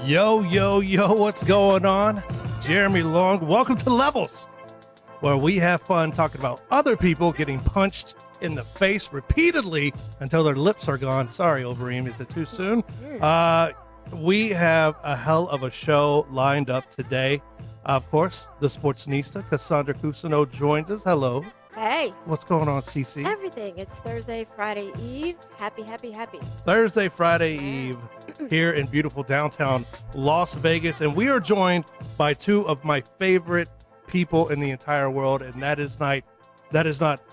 Yo, yo, yo, what's going on? Jeremy Long, welcome to Levels, where we have fun talking about other people getting punched in the face repeatedly until their lips are gone. Sorry, Overeem, is it too soon? We have a hell of a show lined up today. Of course, the Sportsnista, Cassandra Cousineau, joins us. Hello. Hey. What's going on, CC? Everything. It's Thursday, Friday Eve. Happy. Thursday, Friday Eve here in beautiful downtown Las Vegas. And we are joined by two of my favorite people in the entire world. And that is not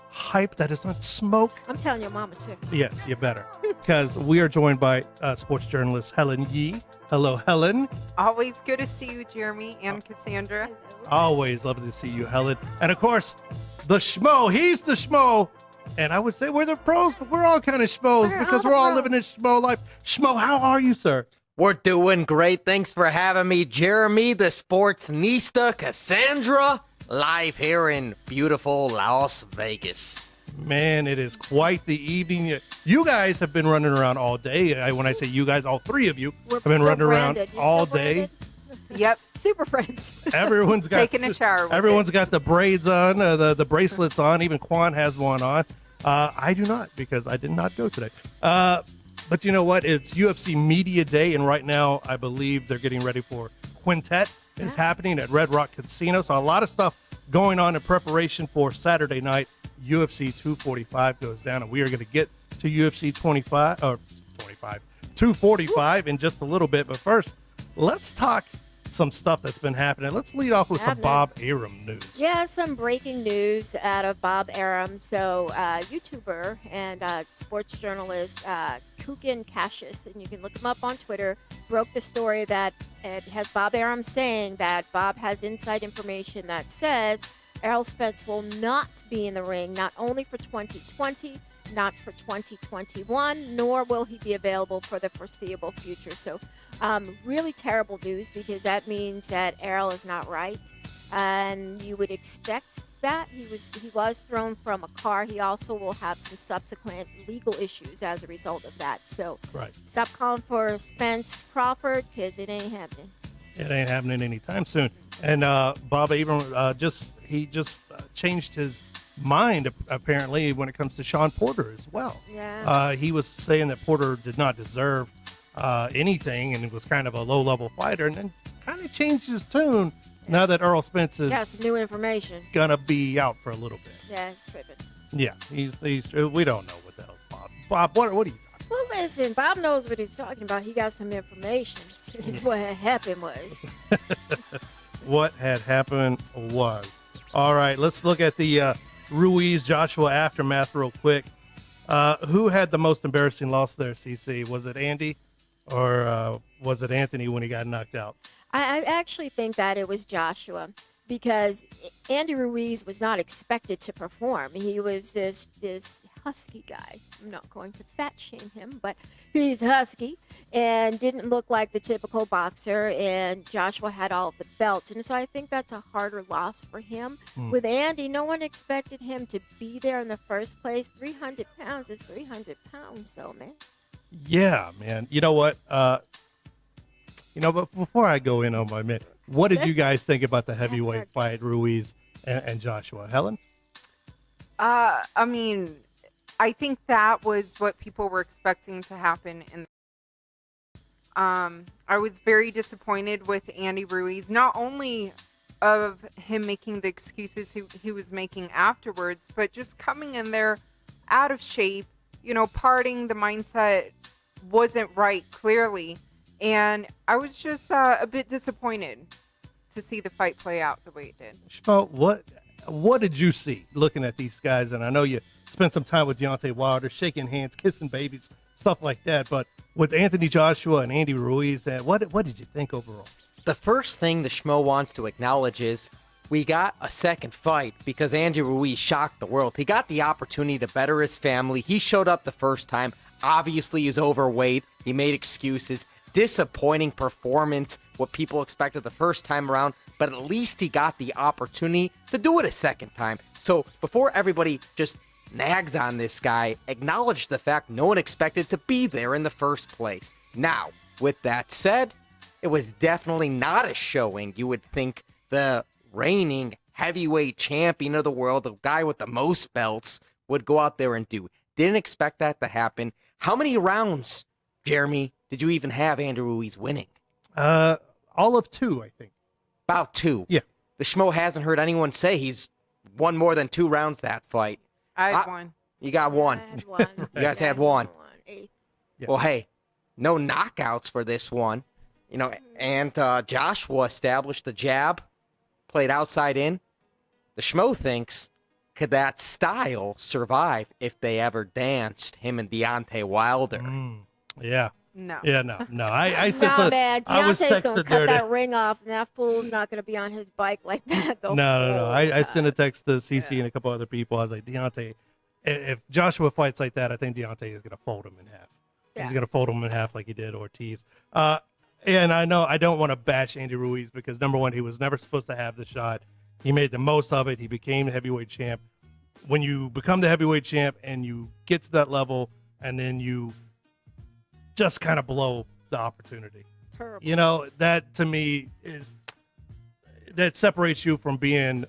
hype. That is not smoke. I'm telling your mama, too. Yes, you better. Because we are joined by sports journalist Helen Yee. Hello, Helen. Always good to see you, Jeremy and Cassandra. Always lovely to see you, Helen. And of course, the Schmo. He's the Schmo. And I would say we're the pros, but we're all kind of Schmoes because we're all living this Schmo life. Schmo, how are you, sir? We're doing great. Thanks for having me, Jeremy, the Sportsnista, Cassandra, live here in beautiful Las Vegas. Man, it is quite the evening. You guys have been running around all day. When I say you guys, all three of you have been running around all day. Yep. Super friends. Everyone's got taking a shower with everyone's got the braids on, the bracelets on. Even Quan has one on. I do not, because I did not go today. But you know what? It's UFC Media Day, and right now I believe they're getting ready for Quintet is happening at Red Rock Casino. So a lot of stuff going on in preparation for Saturday night. UFC 245 goes down, and we are going to get to UFC 245 in just a little bit. But first, let's talk some stuff that's been happening. Let's lead off with some Bob Arum news. Yeah, some breaking news out of Bob Arum. So, YouTuber and sports journalist Kukin Cassius, and you can look him up on Twitter, broke the story that it has Bob Arum saying that Bob has inside information that says Errol Spence will not be in the ring, not only for 2020, not for 2021, nor will he be available for the foreseeable future. So really terrible news, because that means that Errol is not right. And you would expect that. He was thrown from a car. He also will have some subsequent legal issues as a result of that. So Stop calling for Spence Crawford, because it ain't happening. It ain't happening anytime soon. And Bob Arum just changed his mind, apparently, when it comes to Sean Porter as well. Yeah. He was saying that Porter did not deserve anything, and it was kind of a low-level fighter, and then kind of changed his tune now that Errol Spence is some new information. gonna be out for a little bit. Yeah, he's tripping. Yeah, he's we don't know what the hell's Bob. Bob, what are you talking about? Well, listen, Bob knows what he's talking about. He got some information. Is what had happened was. What had happened was. All right, let's look at the Ruiz Joshua aftermath real quick. Who had the most embarrassing loss there, CC? Was it Andy or was it Anthony when he got knocked out? I actually think that it was Joshua, because Andy Ruiz was not expected to perform. He was this husky guy. I'm not going to fat shame him, but he's husky and didn't look like the typical boxer, and Joshua had all of the belts. And so I think that's a harder loss for him. With Andy, no one expected him to be there in the first place. 300 pounds is 300 pounds, so, man. Yeah, man. You know what? But before I go in on my minute, what did you guys think about the heavyweight fight, Ruiz and Joshua? Helen? I mean, I think that was what people were expecting to happen. I was very disappointed with Andy Ruiz, not only of him making the excuses he was making afterwards, but just coming in there out of shape, parting. The mindset wasn't right, clearly. And I was just a bit disappointed to see the fight play out the way it did. Schmo, what did you see looking at these guys? And I know you spent some time with Deontay Wilder, shaking hands, kissing babies, stuff like that. But with Anthony Joshua and Andy Ruiz, what did you think overall? The first thing the Schmo wants to acknowledge is we got a second fight because Andy Ruiz shocked the world. He got the opportunity to better his family. He showed up the first time. Obviously, he's overweight. He made excuses. Disappointing performance, what people expected the first time around, but at least he got the opportunity to do it a second time. So before everybody just nags on this guy, acknowledge the fact no one expected to be there in the first place. Now, with that said, it was definitely not a showing you would think the reigning heavyweight champion of the world, the guy with the most belts, would go out there and do. Didn't expect that to happen. How many rounds, Jeremy, did you even have Andy Ruiz winning? All of 2, I think. About 2. Yeah. The Schmo hasn't heard anyone say he's won more than 2 rounds that fight. I had one. You got one. I had one. You guys had one. Eighth. Yeah. Well, hey, no knockouts for this one. You know, and Joshua established the jab, played outside in. The Schmo thinks, could that style survive if they ever danced, him and Deontay Wilder? Yeah. No. Yeah, no. I said Nah, man. I was Deontay's gonna texting cut there. that ring off, and that fool's not gonna be on his bike like that. No. I sent a text to CC and a couple other people. I was like, Deontay, if Joshua fights like that, I think Deontay is gonna fold him in half. Yeah. He's gonna fold him in half like he did Ortiz. And I know I don't want to bash Andy Ruiz because number one, he was never supposed to have the shot. He made the most of it. He became the heavyweight champ. When you become the heavyweight champ and you get to that level, and then you just kind of blow the opportunity. Terrible. You know, that to me that separates you from being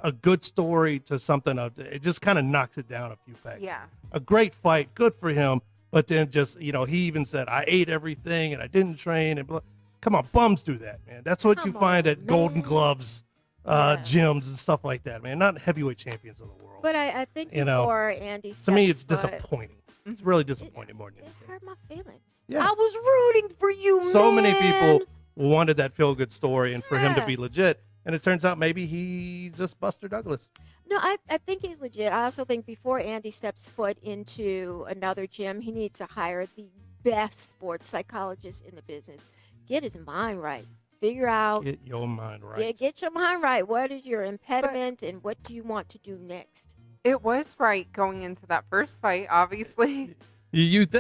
a good story to something of, it just kind of knocks it down a few pegs. Yeah. A great fight, good for him, but then just, he even said, I ate everything and I didn't train and blah. Come on, bums do that, man. That's what you Come find on, at Golden man. Gloves gyms and stuff like that, man. Not heavyweight champions of the world. But I think You know, before Andy to me, it's steps foot, disappointing. It's really disappointing more than It anything. hurt my feelings. Yeah. I was rooting for you, So many man. people wanted that feel good story and for him to Yeah. be legit. And it turns out maybe he just Buster Douglas. No, I think he's legit. I also think before Andy steps foot into another gym, he needs to hire the best sports psychologist in the business. Get his mind right. Figure out. Get your mind Yeah, right. get your mind right. What is your impediment and what do you want to do next? It was right going into that first fight, obviously. You would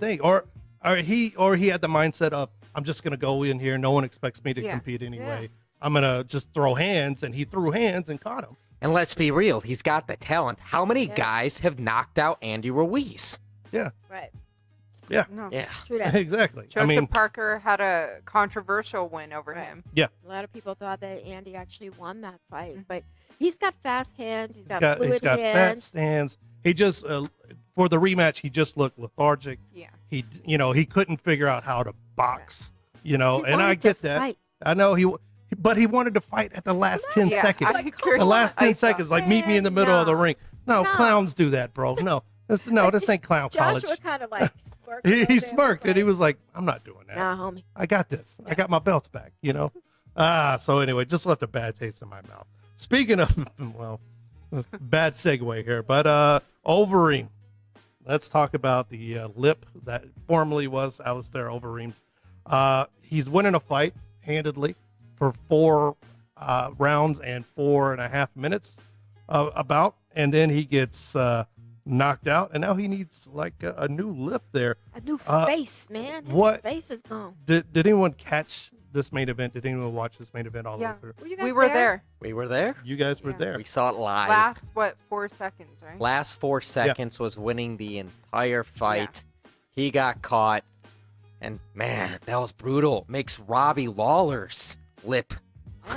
think, or he had the mindset of, I'm just gonna go in here. No one expects me to Yeah. compete anyway. I'm gonna just throw hands, and he threw hands and caught him. And let's be real, he's got the talent. How many Yeah. guys have knocked out Andy Ruiz? Yeah, Right. yeah, No. Yeah. True that. exactly. Joseph Parker had a controversial win over Right. him. Yeah, A lot of people thought that Andy actually won that fight, Mhm. but he's got fast hands. He's got he's fluid got hands. fast hands. He just for the rematch, he just looked lethargic. Yeah. He couldn't figure out how to box. He and I wanted to get that. fight. I know but he wanted to fight at the last 10 Yeah, seconds. I agree. The last 10 I seconds, saw- like meet me in the middle of the No. ring. No, No. clowns do that, bro. No, this ain't clown college. Joshua kind of like smirked. a He little bit, smirked and he was like, I'm not doing that. "Nah, homie." I got this. I got my belts back, So anyway, just left a bad taste in my mouth. Speaking of, well, bad segue here, but Overeem. Let's talk about the lip that formerly was Alistair Overeem's. He's winning a fight handedly for 4 rounds and 4.5 minutes and then he gets knocked out, and now he needs like a new lip there. A new Uh, face, man. His what- face is gone. Did anyone catch this main event? Did anyone watch this main event all the Yeah. way through? Were you guys We were there? there. We were there. You guys were Yeah. there. We saw it live. Last, 4 seconds, right? Last 4 seconds was winning the entire fight. He got caught. And man, that was brutal. Makes Robbie Lawler's lip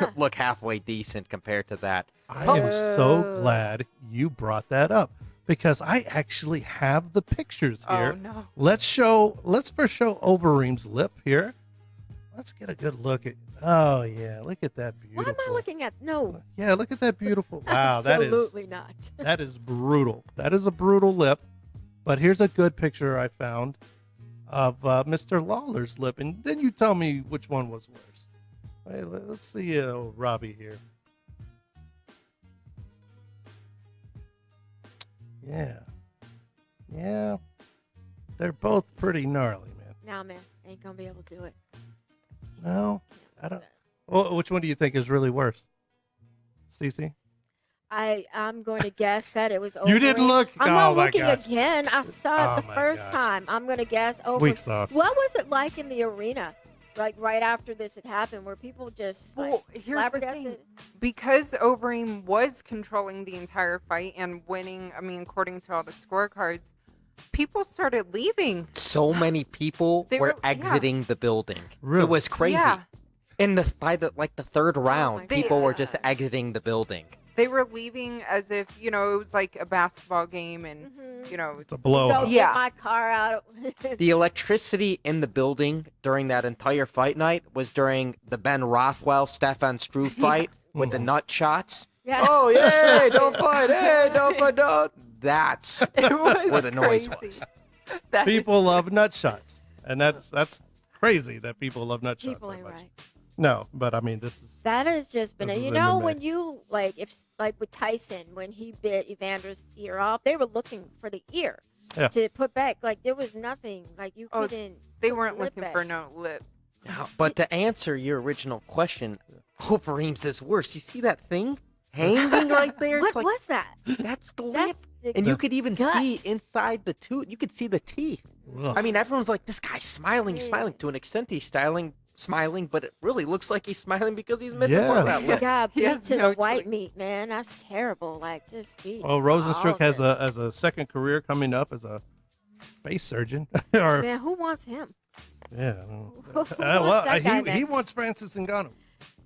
Yeah. look halfway decent compared to that. I am so Oh. glad you brought that up because I actually have the pictures here. Oh, no. Let's first show Overeem's lip here. Let's get a good look at. Oh yeah, look at that Why beautiful. am I looking at? No. Yeah, look at that beautiful. Wow, Absolutely not. that is brutal. That is a brutal lip. But here's a good picture I found of Mr. Lawler's lip, and then you tell me which one was worse. Hey, let's see Robbie here. Yeah, they're both pretty gnarly, man. Nah, man. Ain't gonna be able to do it. No, I don't. Well, which one do you think is really worse? Cece? I'm going to guess that it was over. You didn't look? I'm Oh, not my looking gosh. again. I saw it Oh, the my first gosh. time. I'm going to guess over. Weak sauce. What was it like in the arena? Like right after this had happened, where people just like Well, here's the flabbergasted? thing. Because Overeem was controlling the entire fight and winning, according to all the scorecards, people started leaving. So many people They were were- exiting the building. Really? It was crazy. Yeah. By the third round, my people were just gosh. exiting the building. They were leaving as if, it was like a basketball game and, Mhm. It's a Go blowout. Yeah. get my car out. The electricity in the building during that entire fight night was during the Ben Rothwell Stefan Struve fight with the nut shots. Yeah. Oh yeah, don't fight, hey, don't fight, don't. That's it was where the noise crazy. was. That is- People love nut shots, and that's crazy that people love nut shots People so ain't much. right. No, but I mean, this is That has just been, This is you know, MMA. when you like with Tyson, when he bit Evander's ear off, they were looking for the ear Yeah. to put back. Like there was nothing, like you Oh, couldn't. They put the weren't lip looking back. for no lip. But to answer your original question, Overeem's is worse. You see that thing hanging right there? What It's like, was that? that's the lip. That's the And you could even see guts. inside the tooth. You could see the teeth. ugh. I mean, everyone's like, this guy's smiling, he's smiling. To an extent, he's smiling, but it really looks like he's smiling because he's missing Yeah. part of that You lip. got He beat has to no the white choice. meat, man. That's terrible. Like just beat. Well, Rosenstruck all has of it. a second career coming up as a face surgeon, or Man, who wants him? yeah. Who Well, wants that guy he next? wants Francis Ngannou.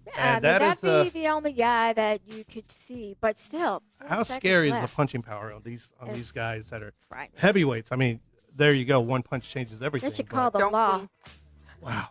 Yeah, And I mean, that is, that'd be the only guy that you could see, but still. 4 How seconds scary is the left. punching power on these It's guys that are Frightening. heavyweights? I mean, there you go. One punch changes everything. They should but- call the Don't law. blink. Wow.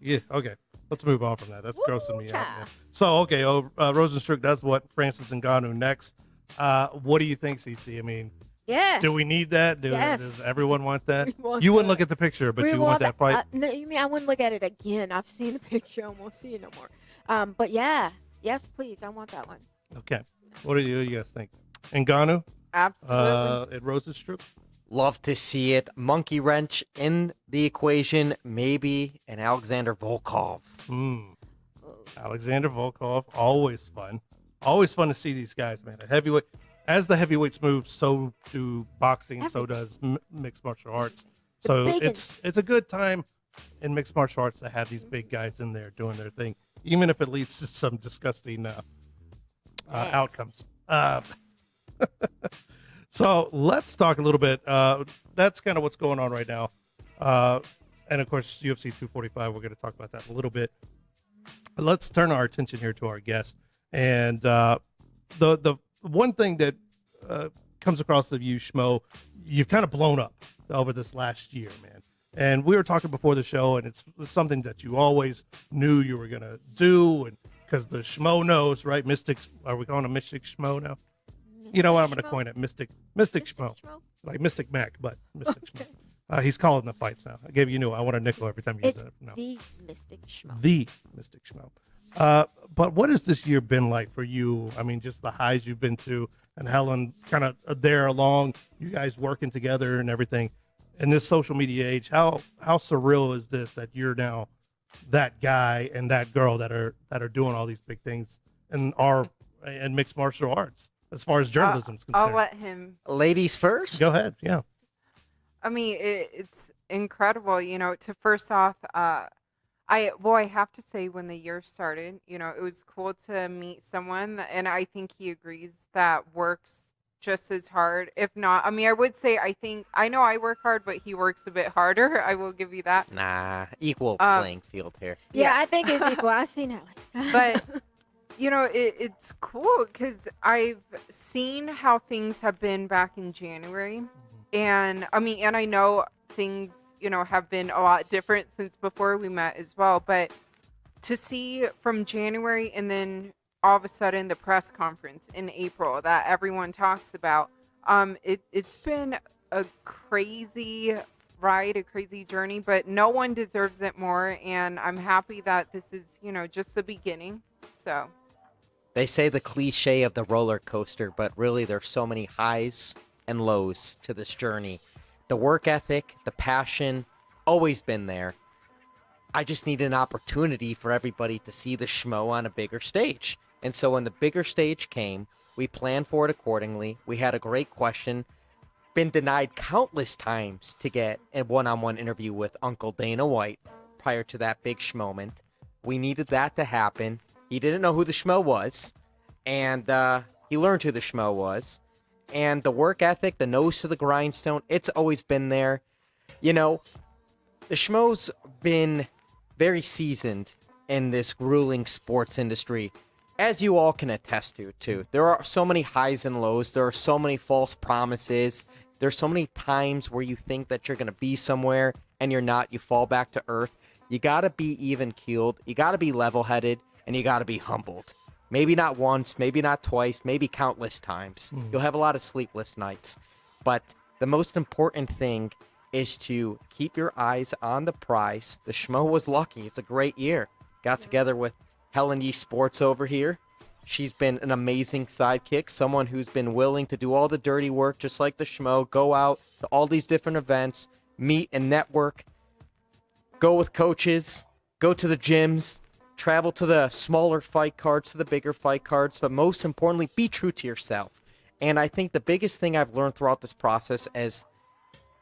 Yeah. Okay. Let's move on from that. That's Woo, grossing me out. child. Man. So, okay. Rosenstruck does what Francis Ngannou next. What do you think, CC? I mean, Yeah. do we need that? Yes. Does everyone want that? We want You wouldn't that. look at the picture, but We you want that fight? no, you mean I wouldn't look at it again? I've seen the picture. I won't see it no more. But yeah, yes, please. I want that one. Okay. What do you guys think? Ngannou Absolutely. at Rosenstruck? Love to see it. Monkey wrench in the equation, maybe an Alexander Volkov. Alexander Volkov, always fun. Always fun to see these guys, man. A heavyweight, as the heavyweights move, so do boxing, so does mixed martial arts. So big it's a good time in mixed martial arts to have these big guys in there doing their thing, even if it leads to some disgusting outcomes. So let's talk a little bit. That's kind of what's going on right now. And of course, UFC 245, we're going to talk about that in a little bit. Let's turn our attention here to our guest. And the one thing that comes across of you, Schmo, you've kind of blown up over this last year, man. And we were talking before the show, and it's something that you always knew you were going to do. And because the Schmo knows, right? Mystic, are we calling him Mystic Schmo now? You know what? I'm going to coin it Mystic Schmo. Like Mystic Mac, but Mystic Schmo. He's calling the fights now. I gave you I want a nickel every time you It's say it. No. the Mystic Schmo. The Mystic Schmo. But what has this year been like for you? I mean, just the highs you've been to, and Helen kind of there along, you guys working together and everything. In this social media age, how surreal is this that you're now that guy and that girl that are doing all these big things and mixed martial arts as far as journalism is concerned? I'll let him. Ladies first. Go ahead. Yeah. I mean, it's incredible, to first off, I have to say when the year started, it was cool to meet someone, and I think he agrees that works just as hard, if not, I mean, I would say, I know I work hard, but he works a bit harder. I will give you that. Nah, equal playing field here. Yeah, I think it's equal. I seen it. But it's cool because I've seen how things have been back in January, and I know things have been a lot different since before we met as well, but to see from January and then all of a sudden the press conference in April that everyone talks about, it's been a crazy ride, a crazy journey, but no one deserves it more, and I'm happy that this is just the beginning. So They say the cliche of the roller coaster, but really there's so many highs and lows to this journey. The work ethic, the passion, always been there. I just need an opportunity for everybody to see the Schmo on a bigger stage. And so when the bigger stage came, we planned for it accordingly. We had a great question. Been denied countless times to get a one-on-one interview with Uncle Dana White prior to that big Schmoment. We needed that to happen. He didn't know who the Schmo was, and he learned who the Schmo was. And the work ethic, the nose to the grindstone, it's always been there. You know, the Schmo's been very seasoned in this grueling sports industry, as you all can attest to, too. There are so many highs and lows. There are so many false promises. There's so many times where you think that you're going to be somewhere and you're not. You fall back to earth. You got to be even-keeled. You got to be level-headed, and you got to be humbled. Maybe not once, maybe not twice, maybe countless times. You'll have a lot of sleepless nights. But the most important thing is to keep your eyes on the prize. The Schmo was lucky. It's a great year. Got together with Helen Yee Sports over here. She's been an amazing sidekick, someone who's been willing to do all the dirty work, just like the Schmo, go out to all these different events, meet and network, go with coaches, go to the gyms, travel to the smaller fight cards, to the bigger fight cards, but most importantly, be true to yourself. And I think the biggest thing I've learned throughout this process is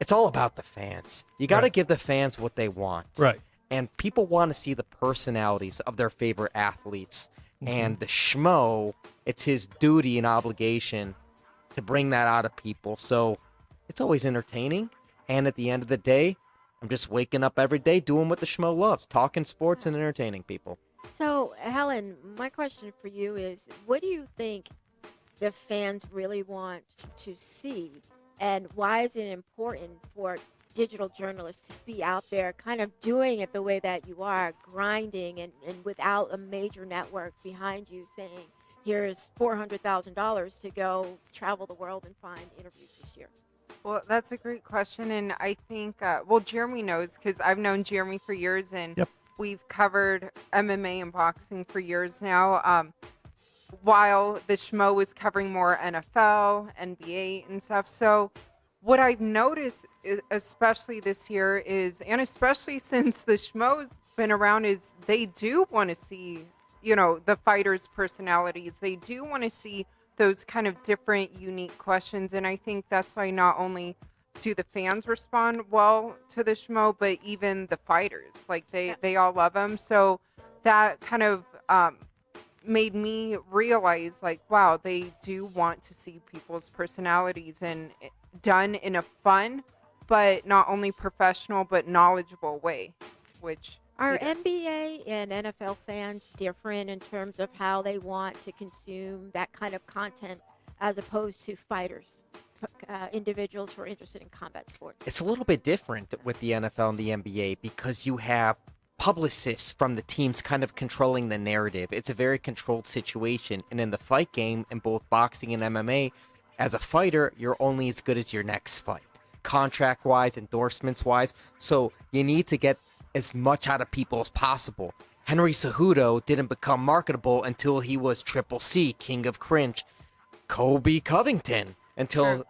it's all about the fans. You got to give the fans what they want. Right. And people want to see the personalities of their favorite athletes. And the Schmo, it's his duty and obligation to bring that out of people. So it's always entertaining. And at the end of the day, I'm just waking up every day doing what the Schmo loves, talking sports and entertaining people. So, Helen, my question for you is, what do you think the fans really want to see, and why is it important for digital journalists to be out there kind of doing it the way that you are, grinding and without a major network behind you saying, here's $400,000 to go travel the world and find interviews this year? Well, that's a great question. And I think, well, Jeremy knows because I've known Jeremy for years, and we've covered MMA and boxing for years now. While the Schmo was covering more NFL, NBA, and stuff. So what I've noticed, especially this year, is, and especially since the Schmo's been around, is they do want to see, you know, the fighters' personalities. They do want to see those kind of different, unique questions. And I think that's why not only do the fans respond well to the Schmo, but even the fighters, like they all love him. So that kind of made me realize, like, wow, they do want to see people's personalities, and done in a fun, but not only professional, but knowledgeable way, which are NBA and NFL fans different in terms of how they want to consume that kind of content as opposed to fighters, individuals who are interested in combat sports? It's a little bit different with the NFL and the NBA because you have publicists from the teams kind of controlling the narrative. It's a very controlled situation. And in the fight game, in both boxing and MMA, as a fighter, you're only as good as your next fight, contract-wise, endorsements-wise. So you need to get as much out of people as possible. Henry Cejudo didn't become marketable until he was Triple C, King of Cringe. Kobe Covington until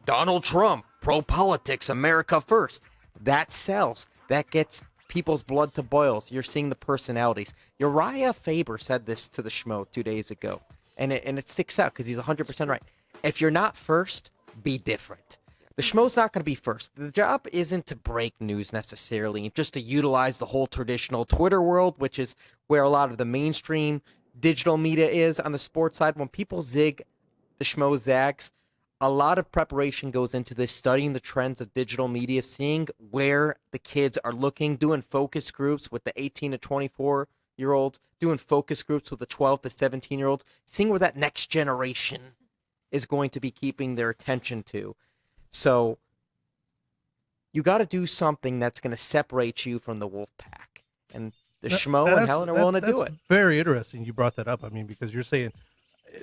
Donald Trump, pro-politics, America first. That sells. That gets people's blood to boils. You're seeing the personalities. Uriah Faber said this to the Schmo 2 days ago, and it sticks out because he's 100% right. If you're not first, be different. The Schmo's not going to be first. The job isn't to break news necessarily, just to utilize the whole traditional Twitter world, which is where a lot of the mainstream digital media is on the sports side. When people zig, the Schmo zags. A lot of preparation goes into this, studying the trends of digital media, seeing where the kids are looking, doing focus groups with the 18 to 24-year-olds, doing focus groups with the 12 to 17-year-olds, seeing where that next generation is going to be keeping their attention to. So you got to do something that's going to separate you from the wolf pack. And the Schmo and Helen are willing to do it. Very interesting you brought that up. I mean, because you're saying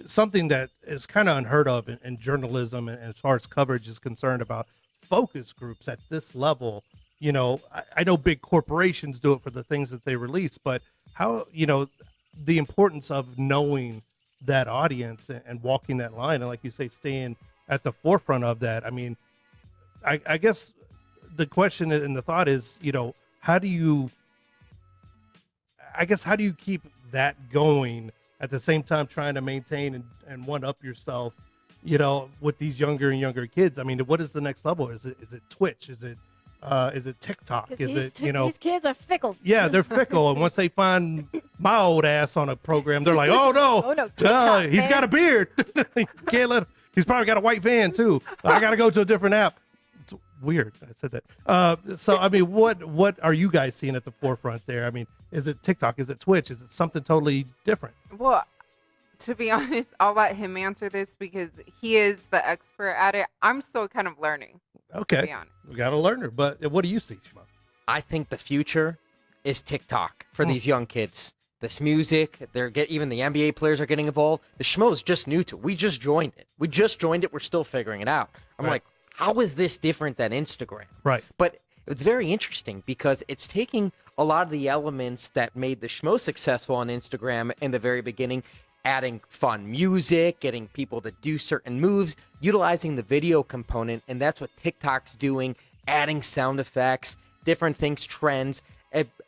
something that is kind of unheard of in journalism, and as far as coverage is concerned, about focus groups at this level. You know, I know big corporations do it for the things that they release, but how, you know, the importance of knowing that audience and walking that line, and like you say, staying at the forefront of that. I mean, I guess the question and the thought is, you know, how do you keep that going at the same time trying to maintain and one up yourself, you know, with these younger and younger kids? I mean, what is the next level? Is it Twitch? Is it TikTok? Is it, you know, these kids are fickle. Yeah, they're fickle. And once they find my old ass on a program, they're like, oh no, TikTok, he's got a beard. He's probably got a white van too. I got to go to a different app. It's weird. I said that. So I mean, what are you guys seeing at the forefront there? I mean, is it TikTok? Is it Twitch? Is it something totally different? Well, to be honest, I'll let him answer this because he is the expert at it. I'm still kind of learning. Okay, To be honest. we got to learn her. But what do you see, Schmo? I think the future is TikTok for these young kids. This music, even the NBA players are getting involved. The Schmo's just new to it. We just joined it. We're still figuring it out. I'm Right. like, how is this different than Instagram? Right. But it's very interesting because it's taking a lot of the elements that made the Schmo successful on Instagram in the very beginning, adding fun music, getting people to do certain moves, utilizing the video component, and that's what TikTok's doing, adding sound effects, different things, trends.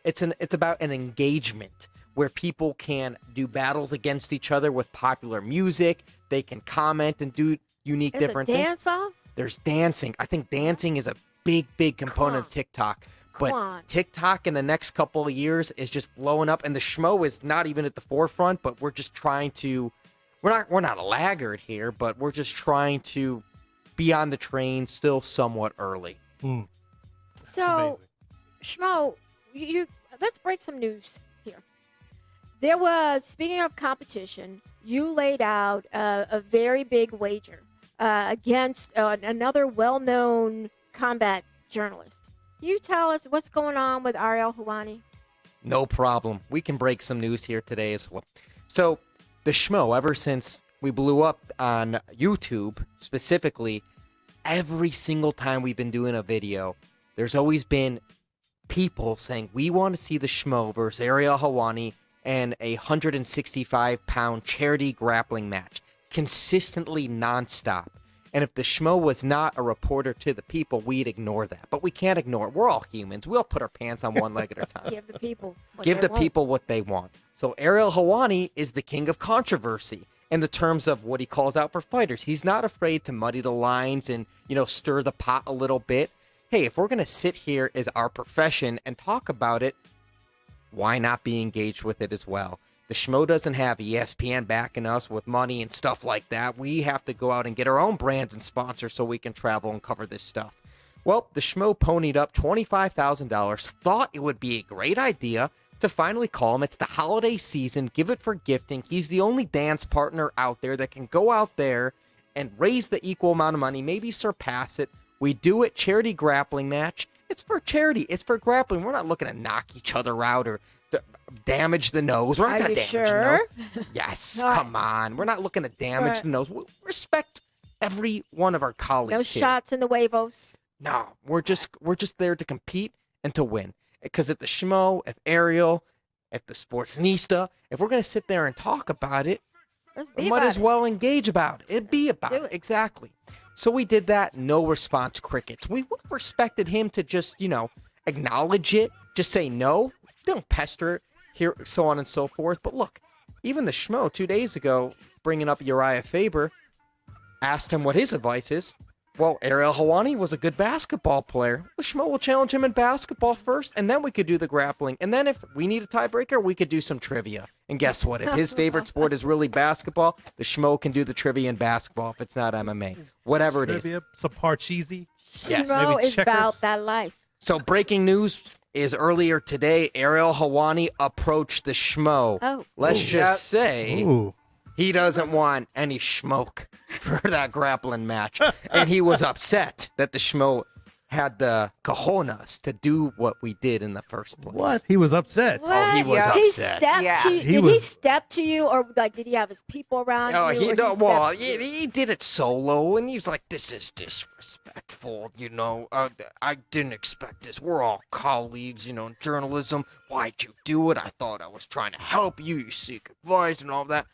It's about an engagement where people can do battles against each other with popular music. They can comment and do unique There's different a things. dance off? There's dancing. I think dancing is a big component of TikTok. Come But on. TikTok in the next couple of years is just blowing up, and the Schmo is not even at the forefront. But we're just trying to. We're not a laggard here, but we're just trying to be on the train still somewhat early. That's So, amazing. Schmo, let's break some news here. There was, speaking of competition, you laid out a very big wager against another well-known combat journalist. Can you tell us what's going on with Ariel Helwani? No problem. We can break some news here today as well. So, the Schmo, ever since we blew up on YouTube specifically, every single time we've been doing a video, there's always been people saying, we want to see the Schmo versus Ariel Helwani and a 165-pound charity grappling match, consistently nonstop. And if the Schmo was not a reporter to the people, we'd ignore that. But we can't ignore it. We're all humans. We'll put our pants on one leg at a time. Give the people what Give they the want. people what they want. So Ariel Helwani is the king of controversy in the terms of what he calls out for fighters. He's not afraid to muddy the lines and, stir the pot a little bit. Hey, if we're going to sit here as our profession and talk about it, why not be engaged with it as well? The Schmo doesn't have ESPN backing us with money and stuff like that. We have to go out and get our own brands and sponsors so we can travel and cover this stuff. Well, the Schmo ponied up $25,000, thought it would be a great idea to finally call him. It's the holiday season. Give it for gifting. He's the only dance partner out there that can go out there and raise the equal amount of money, maybe surpass it. We do it, charity grappling match. It's for charity. It's for grappling. We're not looking to knock each other out or damage the nose. We're not Are going to you damage sure? the nose. Yes, All right. come on. We're not looking to damage Right. the nose. We respect every one of our colleagues No here. shots in the huevos. No, we're just there to compete and to win. Because if the Schmo, if Ariel, if the Sportsnista, if we're going to sit there and talk about it, Let's we be might about as it. well engage about it. It'd be about do it. it. Exactly. So we did that. No response, crickets. We would have respected him to just, acknowledge it. Just say no. Don't pester it. Here, so on and so forth. But look, even the Schmo 2 days ago, bringing up Uriah Faber, asked him what his advice is. Well, Ariel Helwani was a good basketball player. The Schmo will challenge him in basketball first, and then we could do the grappling. And then if we need a tiebreaker, we could do some trivia. And guess what? If his favorite sport is really basketball, the Schmo can do the trivia in basketball if it's not MMA. Whatever it is. Trivia, some Parcheesi. Yes. Schmo Maybe is checkers. about that life. So breaking news is earlier today, Ariel Helwani approached the Schmo. Oh. Let's Ooh. just say Ooh. he doesn't want any smoke for that grappling match. And he was upset that the Schmo had the cojones to do what we did in the first place. What? He was upset. What? he was He upset. stepped Yeah. to you. He Did he was- step to you, or did he have his people around Oh, you? he or no, stepped well, to he, you? he did it solo, and he was like, "This is disrespectful." I didn't expect this. We're all colleagues, in journalism. Why'd you do it? I thought I was trying to help you. You seek advice and all that.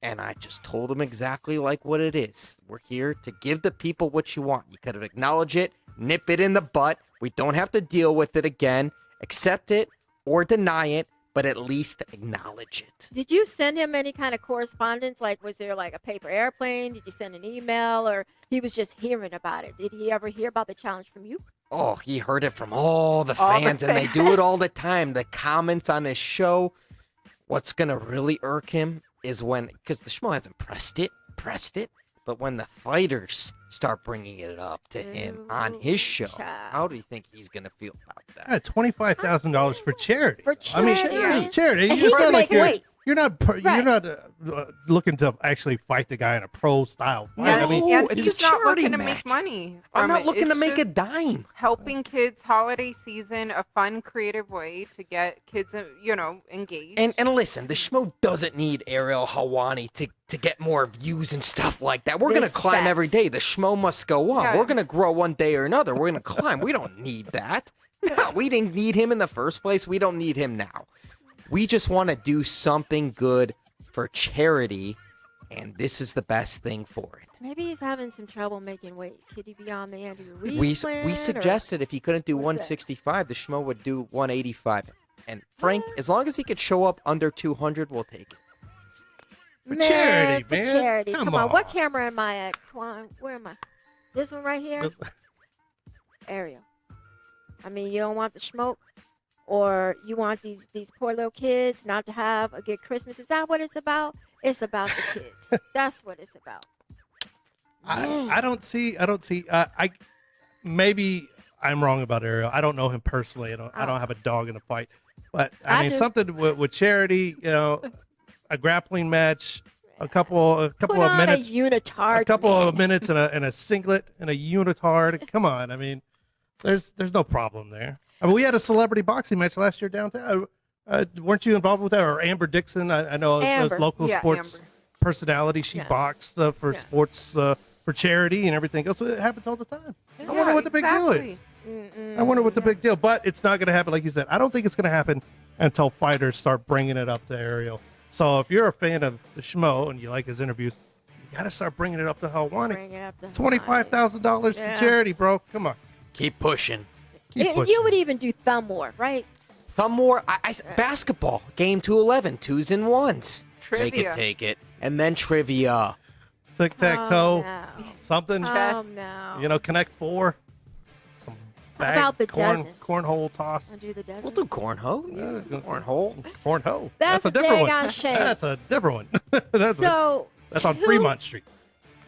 And I just told him exactly like what it is. We're here to give the people what you want. You could have acknowledged it, nip it in the butt. We don't have to deal with it again. Accept it or deny it, but at least acknowledge it. Did you send him any kind of correspondence? Like, was there like a paper airplane? Did you send an email, or he was just hearing about it? Did he ever hear about the challenge from you? Oh, he heard it from all the All the fans, and they do it all the time. The comments on his show. What's going to really irk him is when, because the Schmo hasn't pressed it. But when the fighters start bringing it up to him on his show, child. how do you think he's going to feel about that? Yeah, $25,000 for charity. For I mean, charity. charity. And You he sound can like make weights. you're not Right. looking to actually fight the guy in a pro style fight. And, I mean, and it's he's a not charity looking to match. make money. I'm from not it. looking to It's make a just dime. helping kids holiday season, a fun, creative way to get kids, engaged. And listen, the Schmo doesn't need Ariel Hawani to get more views and stuff like that. We're going to climb every day. The Schmo must go on. Yeah. We're going to grow one day or another. We're going to climb. We don't need that. No, we didn't need him in the first place. We don't need him now. We just want to do something good for charity, and this is the best thing for it. Maybe he's having some trouble making weight. Could he be on the Andy Ruiz plan? We or- suggested if he couldn't do What's that? 165, the Schmo would do 185. And Frank, as long as he could show up under 200, we'll take it. For Man, charity, for man. charity. Come Come on. What on. camera am I at? Come on. Where am I? This one right here? Ariel. I mean, you don't want the smoke? Or you want these poor little kids not to have a good Christmas? Is that what it's about? It's about the kids. That's what it's about. I don't see. I maybe I'm wrong about Ariel. I don't know him personally. I don't have a dog in the fight. But I I mean, do. something with charity. A grappling match, a couple Put of on minutes, a unitard. a couple man. of minutes in a singlet and a unitard. Come on. I mean, there's no problem there. I mean, we had a celebrity boxing match last year downtown. Weren't you involved with that? Or Amber Dixon? I know Amber. those local Yeah, sports Amber. personality. She Yeah. boxed for Yeah. sports for charity and everything else. It happens all the time. I wonder what the big deal is. Mm-mm. I wonder what the big deal. But it's not going to happen, like you said. I don't think it's going to happen until fighters start bringing it up to Ariel. So if you're a fan of the Schmo and you like his interviews, you got to start bringing it up to Helwani. Bring it up to $25,000 Yeah. for charity, bro. Come on. Keep pushing. Keep You pushing. would even do thumb war, right? Thumb war, basketball, game 211, 2s and 1s. Trivia. Take it. And then trivia. Tic-tac-toe. Oh, no. Something. Chess. Oh, no. Connect four. Some bag, about the corn, dozens? cornhole toss. I'll do the dozens. We'll do cornhole. Yeah, cornhole. Cornhole. That's a a different one. daggone shame. That's a different one. that's So on Fremont Street.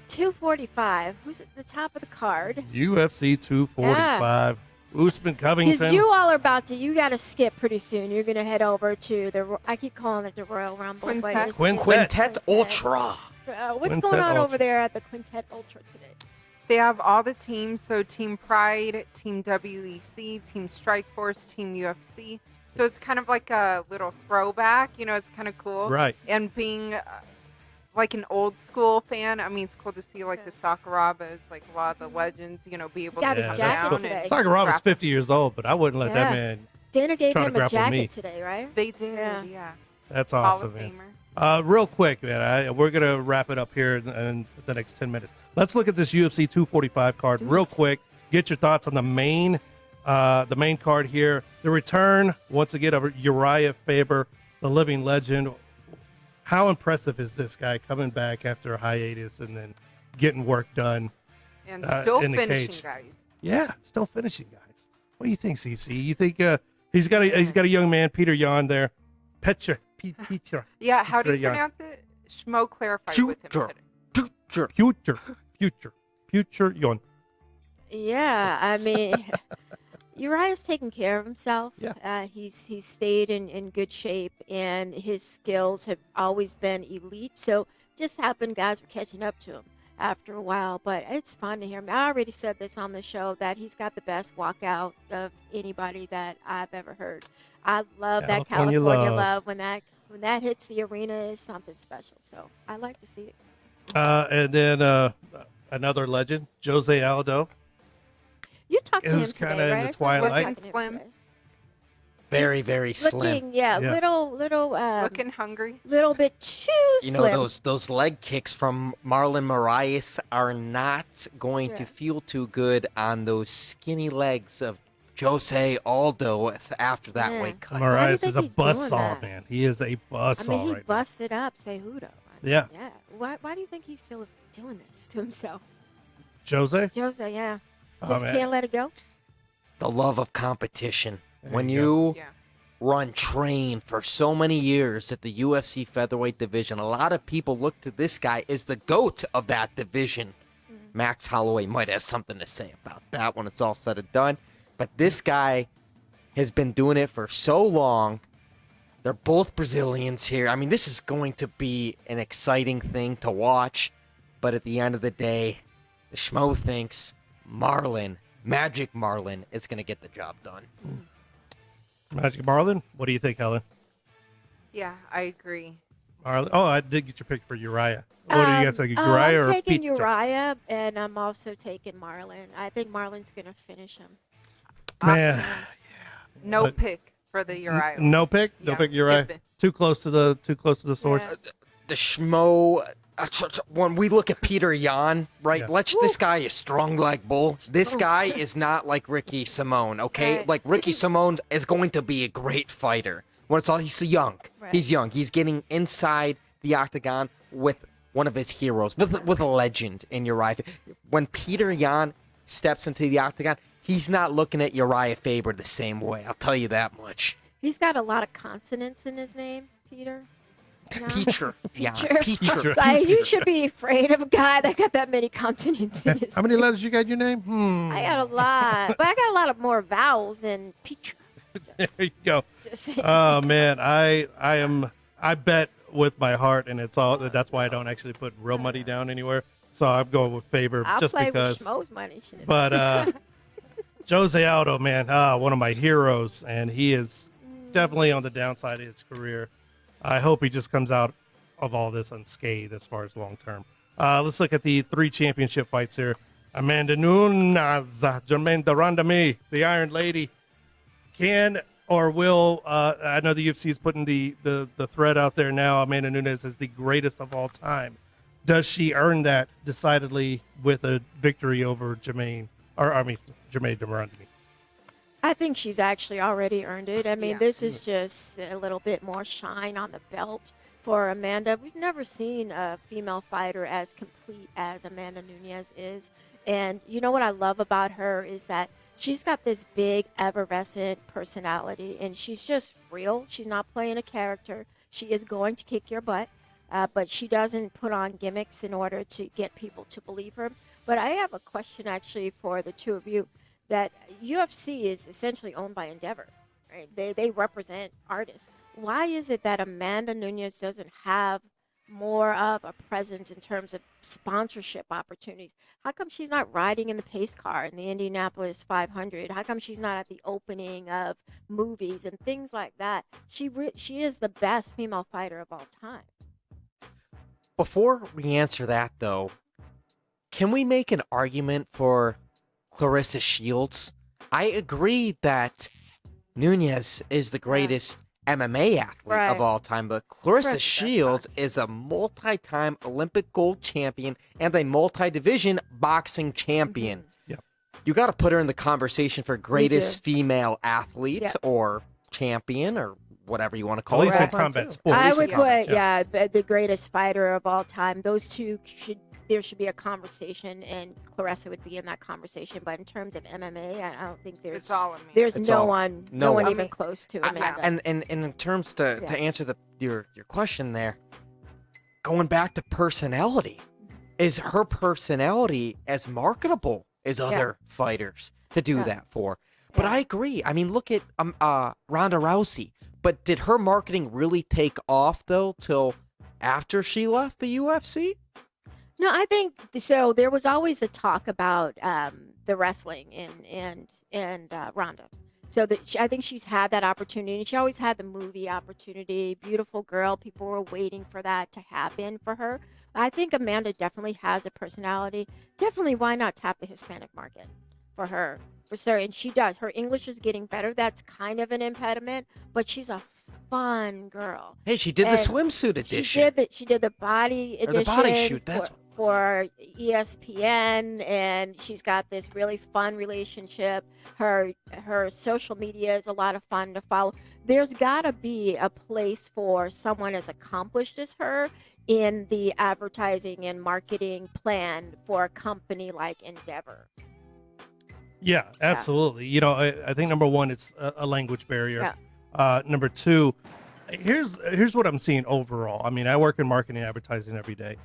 245. Who's at the top of the card? UFC 245. Usman Because Covington. you all are about to. You got to skip pretty soon. You're gonna head over to the. I keep calling it the Royal Rumble. but Quintet. it's- Quintet. Quintet Ultra. What's Quintet going on Ultra. over there at the Quintet Ultra today? They have all the teams, so Team Pride, Team WEC, Team Strikeforce, Team UFC. So it's kind of like a little throwback. It's kind of cool. Right. And being like an old school fan, I mean, it's cool to see like the Sakurabas, like a lot of the legends, be able Got to his come jacket down today. and Sakuraba is grapple. 50 years old, but I wouldn't let that Yeah. man. Dana gave Trying to him a grapple jacket me. today, right? They did, Yeah. yeah. That's Hall awesome, of man. Famer. Real quick, man. We're gonna wrap it up here in the next 10 minutes. Let's look at this UFC 245 card real quick. Get your thoughts on the main card here. The return once again of Uriah Faber, the living legend. How impressive is this guy coming back after a hiatus and then getting work done? And still in the finishing, cage. guys. Yeah, still finishing, guys. What do you think, CC? You think he's got a young man, Peter Yan there, Petra. Yeah, how do you Very young. pronounce it? Schmo clarified with him Future. today. Future Yon. Yeah, I mean, Uriah's taking care of himself. Yeah. He's stayed in good shape, and his skills have always been elite. So just happened guys were catching up to him after a while. But it's fun to hear him. I already said this on the show that he's got the best walkout of anybody that I've ever heard. I love that California California love. love. When that hits the arena, is something special. So I like to see it. And then another legend, Jose Aldo. You talked to It him was today, kinda in right? the I saw you twilight. talking to him Slim. today. Very, He's very slim. Looking, Yeah. little, Looking hungry. little bit too You know, slim. those leg kicks from Marlon Moraes are not going to Yeah. feel too good on those skinny legs of Jose Aldo after that Yeah. weight cut. Why do you Moraes think is a he's doing buzzsaw, that? man. He is a I buzzsaw mean, he right busted up Cejudo. Yeah. Yeah. Why do you think he's still doing this to himself? now. Jose? Jose, yeah. Oh, Just man. can't let it go. The love of competition. There When you you Yeah. trained for so many years at the UFC featherweight division. A lot of people look to this guy as the GOAT of that division. Max Holloway might have something to say about that when it's all said and done. But this guy has been doing it for so long. They're both Brazilians here. I mean, this is going to be an exciting thing to watch. But at the end of the day, the Schmo thinks Magic Marlin, is going to get the job done. Magic Marlin? What do you think, Helen? Yeah, I agree. Marlin? Oh, I did get your pick for Uriah. What do you guys think, Uriah I'm or taking Pete? Uriah, and I'm also taking Marlin. I think Marlin's going to finish him. Man. No But- pick for the Uriah. No pick? No Yeah, pick Uriah? skip it. Too close to the source? Yeah. The Schmo, when we look at Peter Yan, right? Yeah. This guy is strong like bull. This guy is not like Ricky Simone, okay? Right. Like Ricky Simone is going to be a great fighter. When it's all, he's young. Right. He's young. He's getting inside the octagon with one of his heroes, with a legend in Uriah. When Peter Yan steps into the octagon, he's not looking at Uriah Faber the same way. I'll tell you that much. He's got a lot of consonants in his name, Peter. No? Peacher. Yeah, Peacher. Peacher. So you should be afraid of a guy that got that many consonants in his How many letters you got in your name? I got a lot, but I got a lot of more vowels than Peacher. There you go. Just saying. Oh man, I bet with my heart, and that's why I don't actually put real money down anywhere. So I'm going with Faber I'll just play because. with Schmo's money. Shit. But Jose Aldo, man, one of my heroes, and he is definitely on the downside of his career. I hope he just comes out of all this unscathed as far as long term. Let's look at the 3 championship fights here. Amanda Nunes, Jermaine Durandamy, the Iron Lady. Can or will, I know the UFC is putting the thread out there now, Amanda Nunes is the greatest of all time. Does she earn that decidedly with a victory over Jermaine Durandamy? I think she's actually already earned it. I mean, Yeah. this is just a little bit more shine on the belt for Amanda. We've never seen a female fighter as complete as Amanda Nunes is. And you know what I love about her is that she's got this big, effervescent personality, and she's just real. She's not playing a character. She is going to kick your butt, but she doesn't put on gimmicks in order to get people to believe her. But I have a question actually for the two of you. That UFC is essentially owned by Endeavor, right? They represent artists. Why is it that Amanda Nunes doesn't have more of a presence in terms of sponsorship opportunities? How come she's not riding in the pace car in the Indianapolis 500? How come she's not at the opening of movies and things like that? She is the best female fighter of all time. Before we answer that, though, can we make an argument for Clarissa Shields? I agree that Nunes is the greatest MMA athlete of all time, but Clarissa Clarissa Shields does is a multi-time Olympic gold champion and a multi-division boxing champion. Yep. You got to put her in the conversation for greatest female athlete Yep. or champion or whatever you want to call At it. least in Right. combat sports. I least would in put, combat, the greatest fighter of all time. Those two there should be a conversation, and Clarissa would be in that conversation. But in terms of MMA, I don't think It's all Amanda. there's It's no all- one, no no one. one I even mean, close to I- Amanda. and in terms to Yeah. answer your question there, going back to personality, is her personality as marketable as other fighters to do Yeah. that for? But Yeah. I agree. I mean, look at Ronda Rousey. But did her marketing really take off though till after she left the UFC? No, I think so. There was always the talk about the wrestling and Ronda. So I think she's had that opportunity. She always had the movie opportunity. Beautiful girl. People were waiting for that to happen for her. I think Amanda definitely has a personality. Definitely, why not tap the Hispanic market for her? For sure, and she does. Her English is getting better. That's kind of an impediment, but she's a fun girl. Hey, she did the And swimsuit edition. She did the body Or edition the body shoot, that's for ESPN, and she's got this really fun relationship. Her social media is a lot of fun to follow. There's got to be a place for someone as accomplished as her in the advertising and marketing plan for a company like Endeavor. Yeah, absolutely. You know, I think number one, it's a language barrier. Yeah. Number two, here's what I'm seeing overall. I mean, I work in marketing and advertising every day.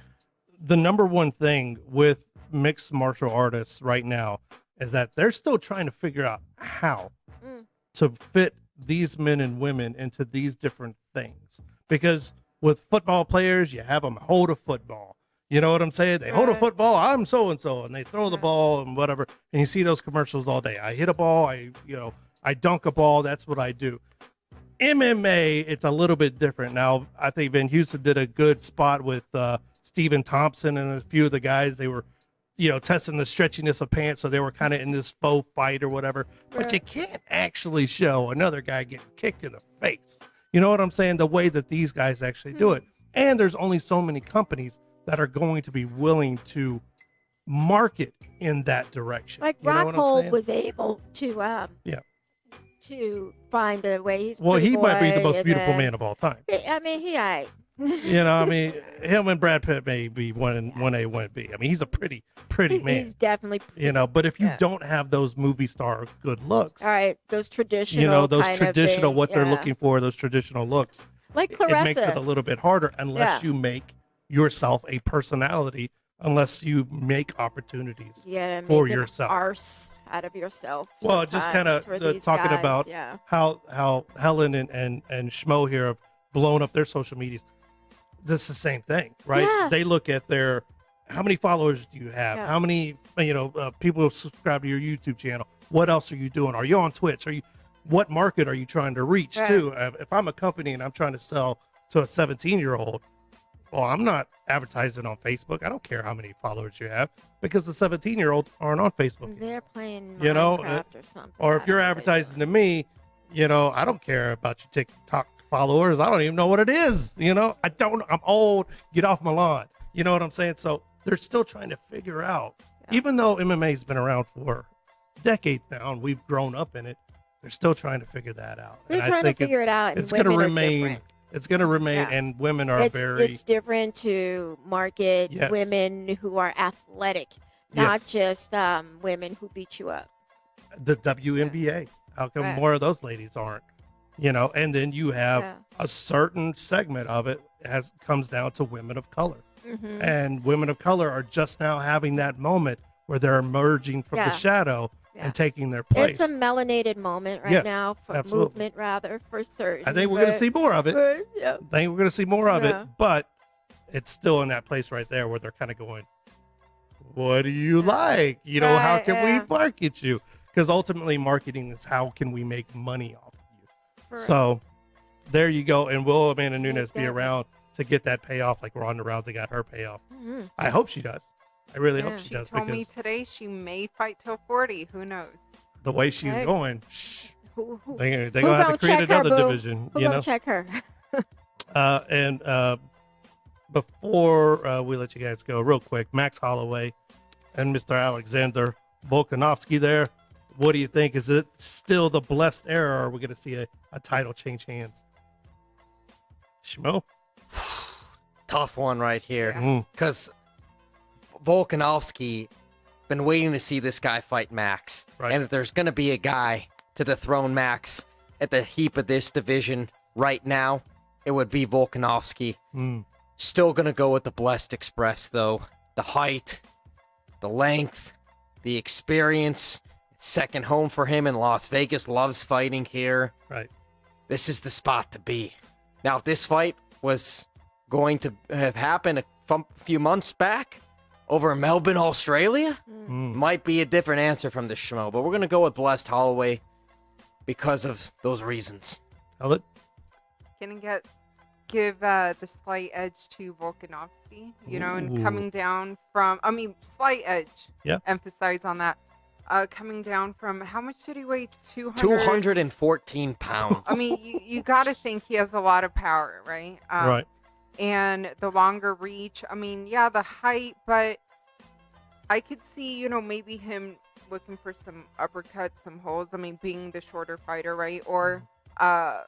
The number one thing with mixed martial artists right now is that they're still trying to figure out how to fit these men and women into these different things. Because with football players, you have them hold a football. You know what I'm saying? They hold a football. I'm so and so, and they throw the ball and whatever. And you see those commercials all day. I hit a ball. I dunk a ball. That's what I do. MMA, it's a little bit different. Now, I think Van Houston did a good spot with Stephen Thompson and a few of the guys. They were, testing the stretchiness of pants, so they were kind of in this faux fight or whatever. But you can't actually show another guy getting kicked in the face. You know what I'm saying? The way that these guys actually do it. And there's only so many companies that are going to be willing to market in that direction. Like Rockhold was able to to find a way. He's he might be the most and beautiful then- man of all time. I mean, he aight. Him and Brad Pitt may be one A, one B. I mean, he's a pretty man. He's definitely pretty. But if you don't have those movie star good looks, All right, those traditional those kind of traditional thing, what they're looking for, those traditional looks, like it Clarissa. makes it a little bit harder unless you make yourself a personality, unless you make opportunities for yourself. Arse out of yourself. Well, just kind of talking guys, about how Helen and Schmo here have blown up their social medias. This is the same thing, right? Yeah. They look at how many followers do you have? Yeah. How many people subscribe to your YouTube channel? What else are you doing? Are you on Twitch? What market are you trying to reach too? If I'm a company and I'm trying to sell to a 17-year-old, well, I'm not advertising on Facebook. I don't care how many followers you have because the 17-year-olds aren't on Facebook. They're playing Minecraft or something. Or if you're advertising to me, I don't care about your TikTok followers. I don't even know what it is. I'm old. Get off my lawn. You know what I'm saying? So they're still trying to figure out, even though MMA's been around for decades now and we've grown up in it, they're still trying to figure that out. They're trying to figure it out. It's going to remain. It's going to remain, and women are It's different to market women who are athletic, not just women who beat you up. The WNBA. How come more of those ladies aren't? And then you have a certain segment of it comes down to women of color. Mm-hmm. And women of color are just now having that moment where they're emerging from the shadow and taking their place. It's a melanated moment right now, for movement rather, for certain. I think we're going to see more of it. I think we're going to see more of it, but it's still in that place right there where they're kind of going, what do you like? How can we market you? Because ultimately marketing is how can we make money off of you. So there you go. And will Amanda Nunes be around to get that payoff like Ronda Rousey got her payoff? Mm-hmm. I hope she does. I really hope she does. She told me today she may fight till 40. Who knows? The way she's going, they're going to have to check create another her, division. Who gonna check her? And before we let you guys go, real quick, Max Holloway and Mr. Alexander Volkanovski there. What do you think? Is it still the blessed era, or are we going to see a title change hands? Schmo? Tough one right here. Because Volkanovski been waiting to see this guy fight Max. Right. And if there's going to be a guy to dethrone Max at the heap of this division right now, it would be Volkanovski. Still going to go with the Blessed Express, though. The height, the length, the experience. Second home for him in Las Vegas. Loves fighting here. Right. This is the spot to be. Now, if this fight was going to have happened a few months back over in Melbourne, Australia, might be a different answer from the Schmo. But we're going to go with Blessed Holloway because of those reasons. Helen? Gonna give the slight edge to Volkanovski, and coming down from, slight edge. Yeah. Emphasize on that. Coming down from, how much did he weigh? 214 pounds. You got to think he has a lot of power, right? Right. And the longer reach. The height, but I could see, maybe him looking for some uppercuts, some holes. Being the shorter fighter, right? Or, I'm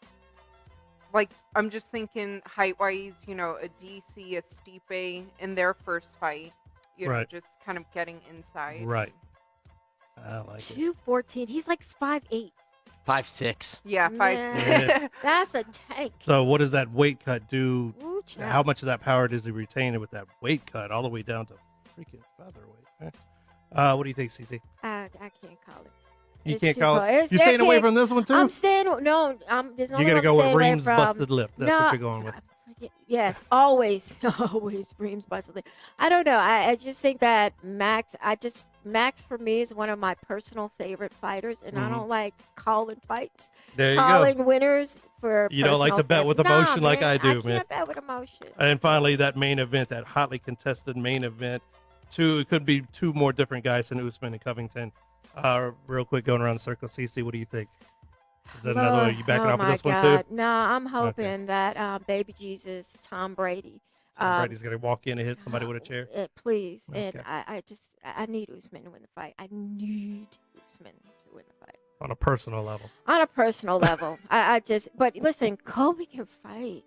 just thinking height-wise, a DC, a Stipe in their first fight, Right. just kind of getting inside. Right. I like it. 214. He's like 5'8". 5'6". Yeah, Man. 5'6". That's a tank. So what does that weight cut do? Ooh, child. How much of that power does he retain with that weight cut all the way down to freaking featherweight? What do you think, CC? I can't call it. You It's can't too call cold. it. You staying away from this one too? I'm staying. No, there's no. You're gonna go with Reem's busted lip. That's what you're going with. Yes, always, always Reem's busted lip. I don't know. I just think that Max for me is one of my personal favorite fighters, and I don't like calling fights. There you calling go. winners for. You don't like to bet with emotion like I do, man. I can't bet with emotion. And finally, that main event, that hotly contested main event. It could be two more different guys than Usman and Covington. Real quick, going around the circle. CC, what do you think? Is that another one? You backing off of this one too? No, I'm hoping that baby Jesus, Tom Brady. Tom Brady's gonna walk in and hit somebody with a chair. Please, Okay. and I need Usman to win the fight. I need Usman to win the fight. On a personal level. On a personal level, but listen, Kobe can fight.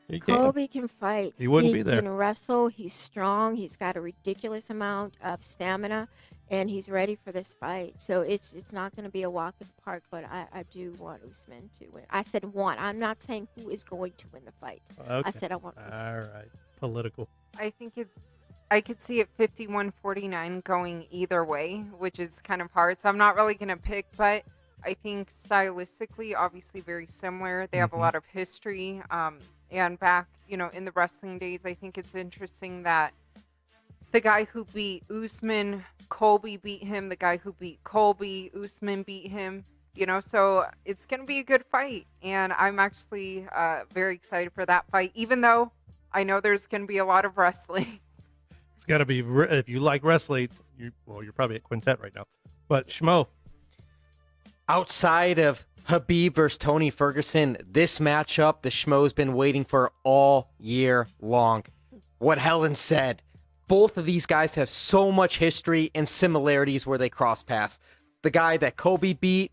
He can. Kobe can fight. He wouldn't be there. He can wrestle. He's strong. He's got a ridiculous amount of stamina, and he's ready for this fight. So it's not going to be a walk in the park, but I do want Usman to win. I said want. I'm not saying who is going to win the fight. Okay. I said I want Usman. All right. Political. I think I could see it 51-49 going either way, which is kind of hard. So I'm not really going to pick, but I think stylistically, obviously very similar. They have a lot of history. And back, in the wrestling days, I think it's interesting that the guy who beat Usman, Colby beat him. The guy who beat Colby, Usman beat him. So it's going to be a good fight. And I'm actually very excited for that fight, even though I know there's going to be a lot of wrestling. It's got to be, if you like wrestling, you're probably at Quintet right now. But Schmo. Outside of Khabib versus Tony Ferguson, this matchup the Schmo's been waiting for all year long. What Helen said, both of these guys have so much history and similarities where they cross paths. The guy that Kobe beat,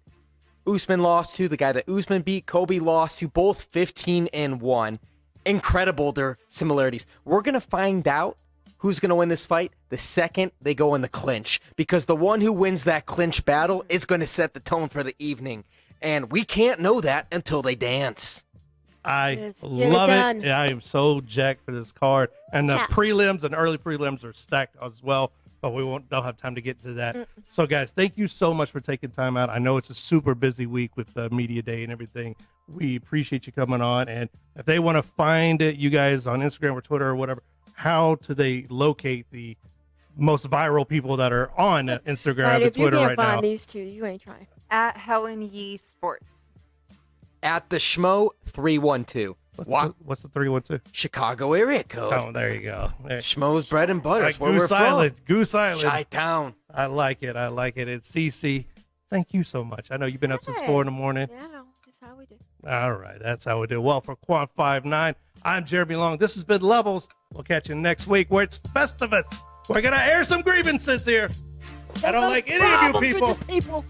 Usman lost to. The guy that Usman beat, Kobe lost to. Both 15-1. Incredible, their similarities. We're going to find out who's going to win this fight the second they go in the clinch, because the one who wins that clinch battle is going to set the tone for the evening. And we can't know that until they dance. I love it. Yeah, I am so jacked for this card. And the prelims and early prelims are stacked as well, but don't have time to get to that. So, guys, thank you so much for taking time out. I know it's a super busy week with the media day and everything. We appreciate you coming on. And if they want to find you guys on Instagram or Twitter or whatever, how do they locate the most viral people that are on Instagram and Twitter right now? If you can't find these two, you ain't trying. At Helen Yee Sports. At the Schmo 312. What's the 312? Chicago area code. Oh, there you go. Schmo's bread and butter. That's where Goose we're Island. from. Goose Island. Chi-town. I like it. It's CC. Thank you so much. I know you've been up since 4 in the morning. Yeah, no, just how we do. All right, that's how we do. Well, for Quant 59, I'm Jeremy Long. This has been Levels. We'll catch you next week where it's Festivus. We're going to air some grievances here. I don't like any of you people.